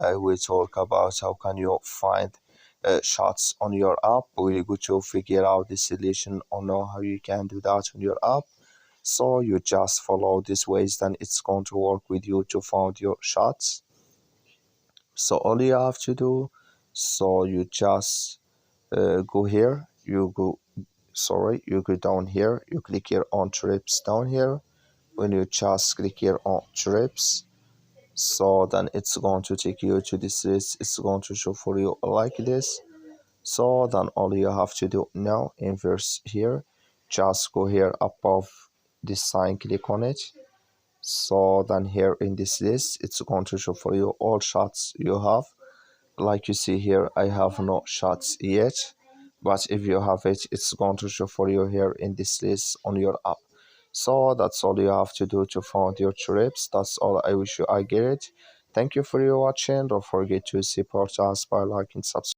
I will talk about how can you find shots on your app. We're going to figure out the solution or know how you can do that on your app. So you just follow these ways, then it's going to work with you to find your shots. So all you have to do, so you just go here, you go down here, you click here on trips down here. When you just click here on trips, so then it's going to take you to this list. It's going to show for you like this. So then all you have to do now, inverse here, just go here above this sign, click on it. So then here in this list, it's going to show for you all shots you have. Like you see here, I have no shots yet, but if you have it, it's going to show for you here in this list on your app. So that's all you have to do to find your trips. That's all. I wish you I get it. Thank you for your watching. Don't forget to support us by liking, subscribe.